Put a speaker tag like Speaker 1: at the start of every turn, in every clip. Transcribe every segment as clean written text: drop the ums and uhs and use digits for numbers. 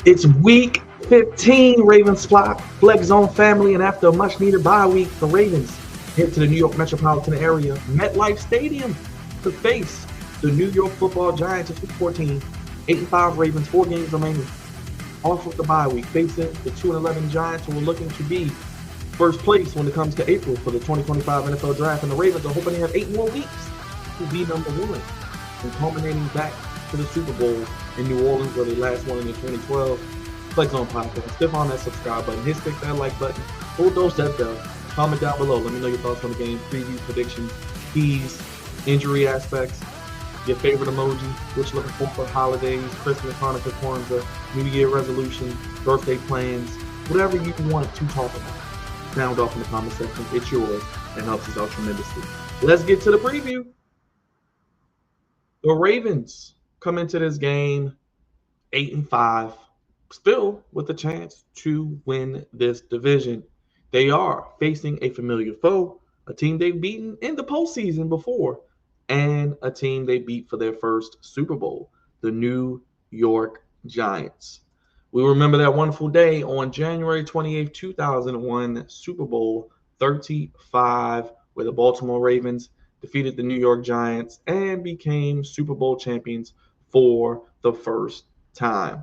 Speaker 1: It's week 15, Ravens flock, flex zone family, and after a much needed bye week, the Ravens head to the New York metropolitan area, MetLife Stadium, to face the New York football Giants at week 14. 8-5 Ravens, 4 games remaining. Off of the bye week, facing the 2-11 Giants, who are looking to be first place when it comes to April for the 2025 NFL Draft. And the Ravens are hoping to have 8 more weeks to be number one and culminating back to the Super Bowl in New Orleans, where they last won in 2012. Flex on podcast. Click on that subscribe button. Hit that like button. Bulldoze that bell. Comment down below. Let me know your thoughts on the game, previews, predictions, keys, injury aspects, your favorite emoji, what you're looking for holidays, Christmas, Hanukkah, Kwanzaa, New Year resolution, birthday plans, whatever you want to talk about. Sound off in the comment section. It's yours and helps us out tremendously. Let's get to the preview. The Ravens come into this game 8-5, still with a chance to win this division. They are facing a familiar foe, a team they've beaten in the postseason before, and a team they beat for their first Super Bowl, the New York Giants. We remember that wonderful day on January 28th, 2001, Super Bowl 35, where the Baltimore Ravens defeated the New York Giants and became Super Bowl champions for the first time.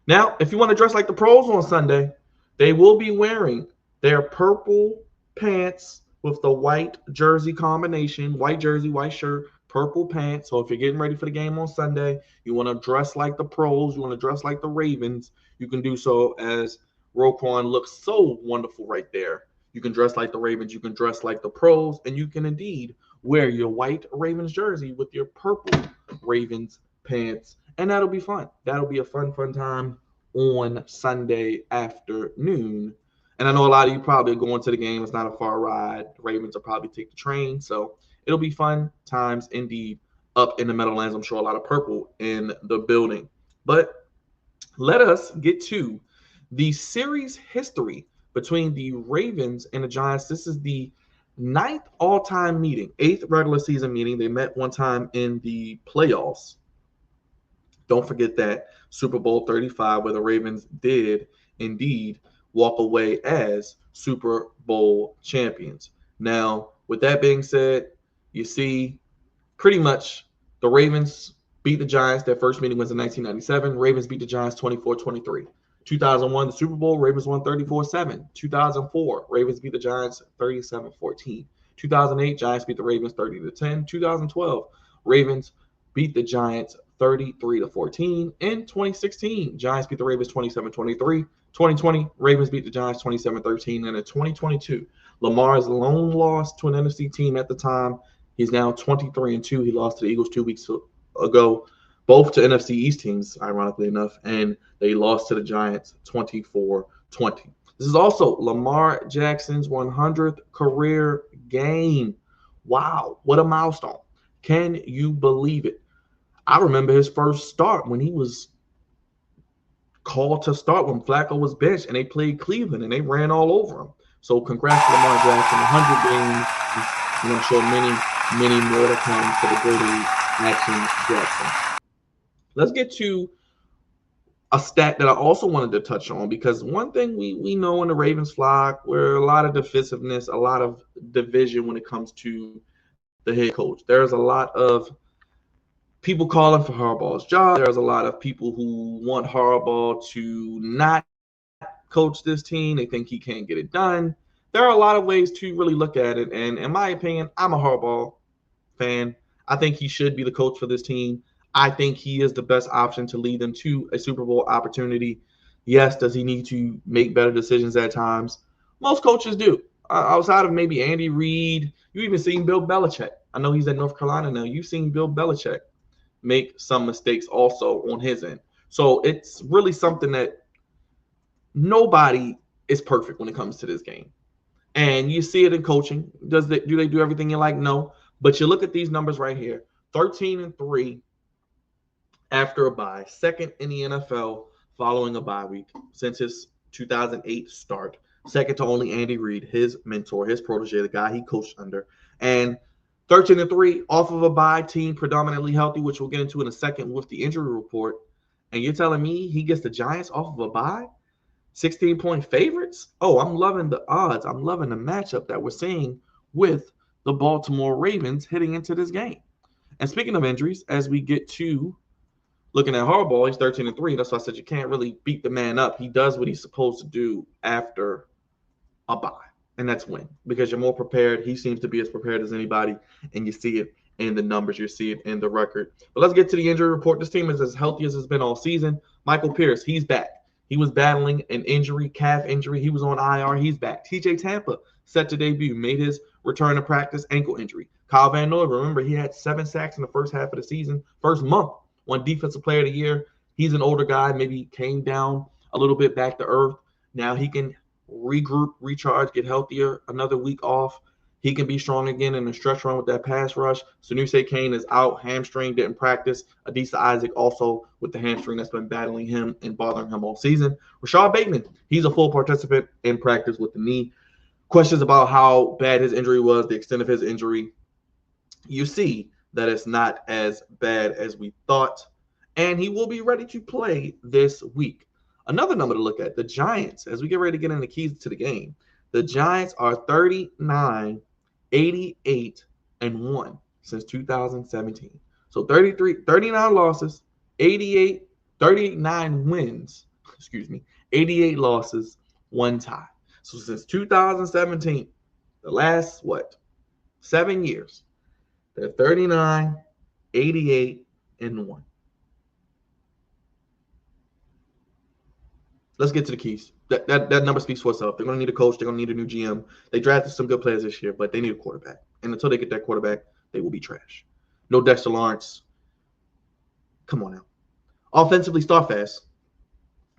Speaker 1: Now, if you want to dress like the pros on Sunday, they will be wearing their purple pants with the white jersey combination, white jersey, white shirt, purple pants. So if you're getting ready for the game on Sunday, you want to dress like the pros, you want to dress like the Ravens, you can do so, as Roquan looks so wonderful right there. You can dress like the Ravens, you can dress like the pros, and you can indeed wear your white Ravens jersey with your purple Ravens pants, and that'll be fun. That'll be a fun time on Sunday afternoon. And I know a lot of you probably are going to the game. It's not a far ride. The Ravens will probably take the train, so it'll be fun times indeed up in the Meadowlands. I'm sure a lot of purple in the building. But let us get to the series history between the Ravens and the Giants. This is the 9th all-time meeting, 8th regular season meeting. They met one time in the playoffs. Don't forget that Super Bowl 35, where the Ravens did indeed walk away as Super Bowl champions. Now, with that being said, you see pretty much the Ravens beat the Giants. Their first meeting was in 1997. Ravens beat the Giants 24-23. 2001, the Super Bowl, Ravens won 34-7. 2004, Ravens beat the Giants 37-14. 2008, Giants beat the Ravens 30-10. 2012, Ravens beat the Giants 33-14. In 2016, Giants beat the Ravens 27-23. 2020, Ravens beat the Giants 27-13. And in 2022, Lamar's lone loss to an NFC team at the time. He's now 23-2. He lost to the Eagles 2 weeks ago, both to NFC East teams, ironically enough, and they lost to the Giants 24-20. This is also Lamar Jackson's 100th career game. Wow, what a milestone. Can you believe it? I remember his first start when he was called to start, when Flacco was benched, and they played Cleveland, and they ran all over him. So congrats to Lamar Jackson, 100 games, and I'm sure many more to come for the great Action Jackson. Let's get to a stat that I also wanted to touch on, because one thing we know in the Ravens flock, where a lot of divisiveness, a lot of division when it comes to the head coach. There's a lot of people calling for Harbaugh's job. There's a lot of people who want Harbaugh to not coach this team. They think he can't get it done. There are a lot of ways to really look at it, and in my opinion, I'm a Harbaugh fan. I think he should be the coach for this team. I think he is the best option to lead them to a Super Bowl opportunity. Yes, does he need to make better decisions at times? Most coaches do. Outside of maybe Andy Reid, you even seen Bill Belichick. I know he's at North Carolina now. You've seen Bill Belichick make some mistakes also on his end. So it's really something that nobody is perfect when it comes to this game. And you see it in coaching. Do they do everything you like? No. But you look at these numbers right here. 13-3 after a bye. Second in the NFL following a bye week since his 2008 start. Second to only Andy Reid, his mentor, his protege, the guy he coached under. And 13-3 off of a bye, team predominantly healthy, which we'll get into in a second with the injury report. And you're telling me he gets the Giants off of a bye? 16-point favorites? Oh, I'm loving the odds. I'm loving the matchup that we're seeing with the Baltimore Ravens heading into this game. And speaking of injuries, as we get to looking at Harbaugh, he's 13-3. That's why I said you can't really beat the man up. He does what he's supposed to do after a bye, and that's win because you're more prepared. He seems to be as prepared as anybody, and you see it in the numbers, you see it in the record. But let's get to the injury report. This team is as healthy as it's been all season. Michael Pierce, he's back. He was battling an injury, calf injury. He was on IR. He's back. TJ Tampa set to debut, made his return to practice, ankle injury. Kyle Van Noy, remember, he had 7 sacks in the first half of the season, first month, won Defensive Player of the Year. He's an older guy, maybe came down a little bit back to earth. Now he can regroup, recharge, get healthier, another week off. He can be strong again in the stretch run with that pass rush. Sanuse Kane is out, hamstring, didn't practice. Adisa Isaac also with the hamstring that's been battling him and bothering him all season. Rashad Bateman, he's a full participant in practice with the knee. Questions about how bad his injury was, the extent of his injury. You see that it's not as bad as we thought, and he will be ready to play this week. Another number to look at, the Giants, as we get ready to get in the keys to the game, the Giants are 39, 88, and 1 since 2017. So 39 losses, 39 wins, 88 losses, 1 tie. So since 2017, the last, 7 years, they're 39, 88, and 1. Let's get to the keys. That number speaks for itself. They're going to need a coach. They're going to need a new GM. They drafted some good players this year, but they need a quarterback. And until they get that quarterback, they will be trash. No Dexter Lawrence. Come on now. Offensively, start fast.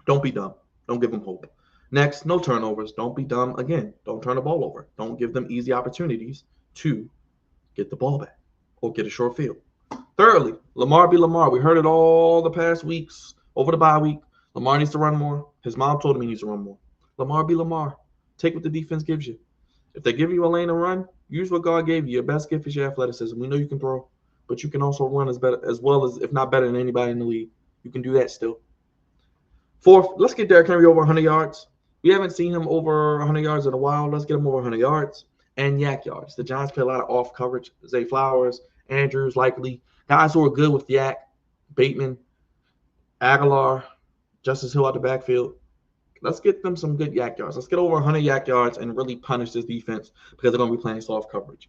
Speaker 1: Don't be dumb. Don't give them hope. Next, no turnovers. Don't be dumb again. Don't turn the ball over. Don't give them easy opportunities to get the ball back or get a short field. Thirdly, Lamar be Lamar. We heard it all the past weeks over the bye week. Lamar needs to run more. His mom told him he needs to run more. Lamar be Lamar. Take what the defense gives you. If they give you a lane to run, use what God gave you. Your best gift is your athleticism. We know you can throw, but you can also run as well as, if not better than anybody in the league. You can do that still. Fourth, let's get Derrick Henry over 100 yards. We haven't seen him over 100 yards in a while. Let's get him over 100 yards and yak yards. The Giants play a lot of off coverage. Zay Flowers, Andrews, likely. Guys who are good with yak. Bateman, Aguilar, Justice Hill out the backfield. Let's get them some good yak yards. Let's get over 100 yak yards and really punish this defense because they're going to be playing soft coverage.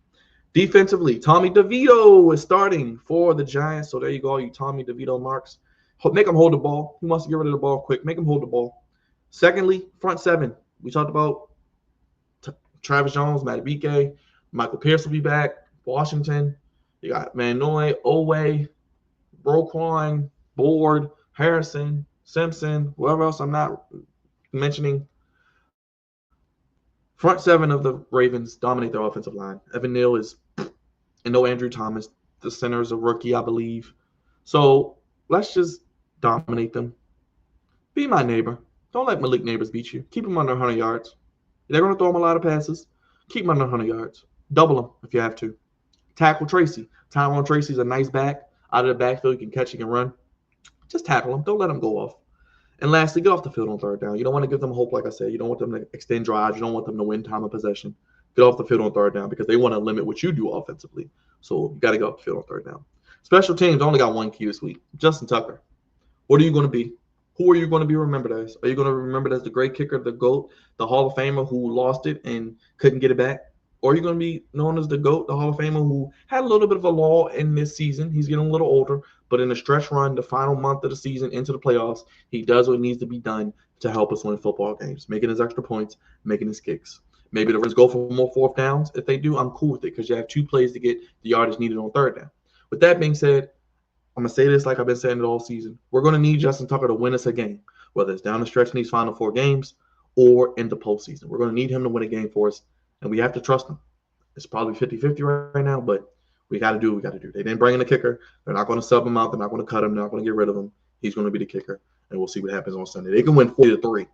Speaker 1: Defensively, Tommy DeVito is starting for the Giants. So there you go, you Tommy DeVito marks. Make him hold the ball. He wants to get rid of the ball quick. Make him hold the ball. Secondly, front seven. We talked about Travis Jones, Madubuike, Michael Pierce will be back. Washington. You got Van Noy, Owe, Roquan, Board, Harrison, Simpson, whoever else I'm not mentioning. Front seven of the Ravens dominate their offensive line. Evan Neal is, and no Andrew Thomas. The center is a rookie, I believe. So let's just dominate them. Be my neighbor. Don't let Malik Neighbors beat you. Keep him under 100 yards. They're going to throw him a lot of passes. Keep him under 100 yards. Double him if you have to. Tackle Tracy. Tyrone Tracy's a nice back. Out of the backfield, you can catch, you can run. Just tackle him. Don't let him go off. And lastly, get off the field on third down. You don't want to give them hope, like I said. You don't want them to extend drives. You don't want them to win time of possession. Get off the field on third down because they want to limit what you do offensively. So you got to get off the field on third down. Special teams only got one key this week. Justin Tucker. What are you going to be? Who are you going to be remembered as? Are you going to be remembered as the great kicker, the GOAT, the Hall of Famer who lost it and couldn't get it back? Or are you going to be known as the GOAT, the Hall of Famer who had a little bit of a lull in this season? He's getting a little older, but in the stretch run, the final month of the season into the playoffs, he does what needs to be done to help us win football games, making his extra points, making his kicks. Maybe the Reds go for more fourth downs. If they do, I'm cool with it because you have 2 plays to get the yardage needed on third down. With that being said, I'm going to say this like I've been saying it all season. We're going to need Justin Tucker to win us a game, whether it's down the stretch in these final 4 games or in the postseason. We're going to need him to win a game for us, and we have to trust him. It's probably 50-50 right now, but we got to do what we got to do. They didn't bring in a kicker. They're not going to sub him out. They're not going to cut him. They're not going to get rid of him. He's going to be the kicker, and we'll see what happens on Sunday. They can win 40-3,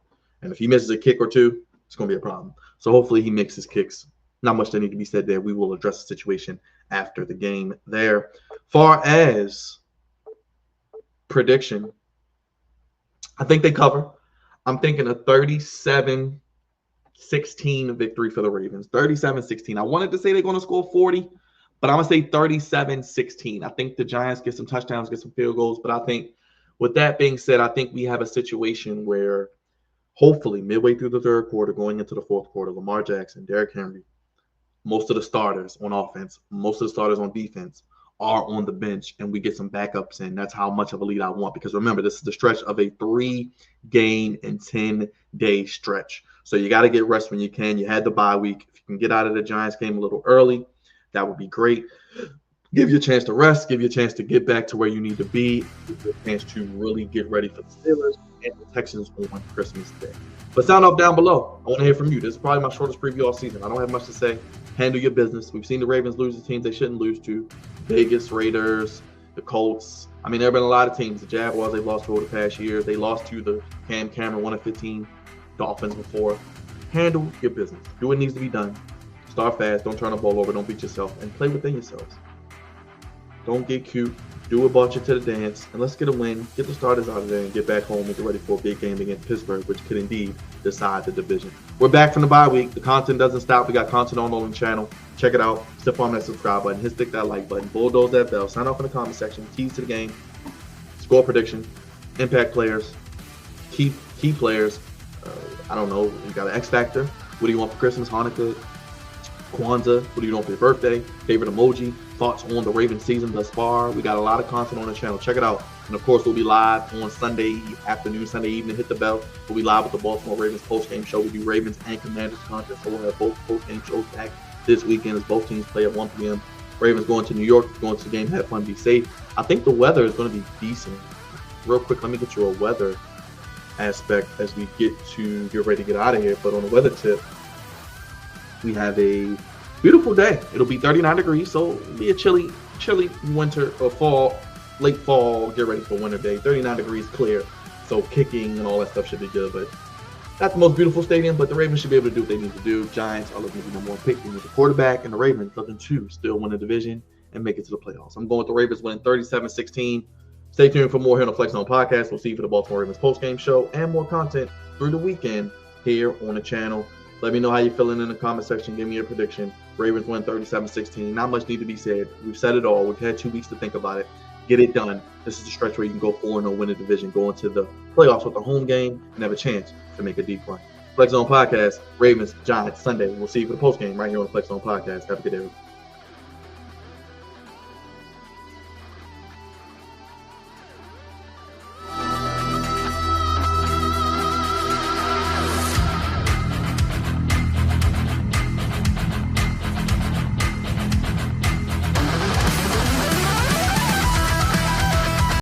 Speaker 1: and if he misses a kick or 2, it's going to be a problem. So hopefully he makes his kicks. Not much that need to be said there. We will address the situation after the game there. Far as prediction, I think they cover. I'm thinking a 37-16 victory for the Ravens. 37-16. I wanted to say they're going to score 40, but I'm going to say 37-16. I think the Giants get some touchdowns, get some field goals, but I think with that being said, I think we have a situation where hopefully midway through the third quarter, going into the fourth quarter, Lamar Jackson, Derrick Henry, most of the starters on offense, most of the starters on defense are on the bench, and we get some backups in. That's how much of a lead I want, because remember, this is the stretch of a 3-game and 10-day stretch. So you got to get rest when you can. You had the bye week. If you can get out of the Giants game a little early, that would be great. Give you a chance to rest, give you a chance to get back to where you need to be, give you a chance to really get ready for the Steelers and the Texans on Christmas Day. But sound off down below. I want to hear from you. This is probably my shortest preview all season. I don't have much to say. Handle your business. We've seen the Ravens lose to teams they shouldn't lose to. Vegas, Raiders, the Colts. I mean, there have been a lot of teams. The Jaguars, they've lost to over the past year. They lost to the Cam Cameron 1-15 Dolphins before. Handle your business. Do what needs to be done. Start fast. Don't turn the ball over. Don't beat yourself. And play within yourselves. Don't get cute. Do what brought you to the dance. And let's get a win. Get the starters out of there and get back home and get ready for a big game against Pittsburgh, which could indeed decide the division. We're back from the bye week. The content doesn't stop. We got content on the channel. Check it out. Step on that subscribe button. Hit that like button. Bulldoze that bell. Sign off in the comment section. Keys to the game. Score prediction. Impact players. Key players. I don't know. You got an X Factor. What do you want for Christmas, Hanukkah, Kwanzaa? What do you want for your birthday? Favorite emoji? Thoughts on the Ravens season thus far? We got a lot of content on the channel. Check it out. And of course, we'll be live on Sunday afternoon, Sunday evening. Hit the bell. We'll be live with the Baltimore Ravens post-game show. We do Ravens and Commanders content, so we'll have both post-game shows back this weekend as both teams play at 1 p.m. Ravens going to New York, going to the game. Have fun, be safe. I think the weather is going to be decent. Real quick, let me get you a weather aspect as we get ready to get out of here. But on the weather tip, we have a beautiful day. It'll be 39 degrees, so it'll be a chilly winter or fall, late fall. Get ready for winter day. 39 degrees, clear. So kicking and all that stuff should be good. But not the most beautiful stadium, but the Ravens should be able to do what they need to do. Giants are looking to be number one pick. They need the quarterback, and the Ravens looking to still win the division and make it to the playoffs. I'm going with the Ravens winning 37-16. Stay tuned for more here on the Flex Zone Podcast. We'll see you for the Baltimore Ravens post-game show and more content through the weekend here on the channel. Let me know how you're feeling in the comment section. Give me your prediction. Ravens win 37-16. Not much need to be said. We've said it all. We've had 2 weeks to think about it. Get it done. This is the stretch where you can go 4-0, win the division, go into the playoffs with a home game, and have a chance to make a deep run. Flex Zone Podcast, Ravens, Giants, Sunday. We'll see you for the post game right here on the Flex Zone Podcast. Have a good day.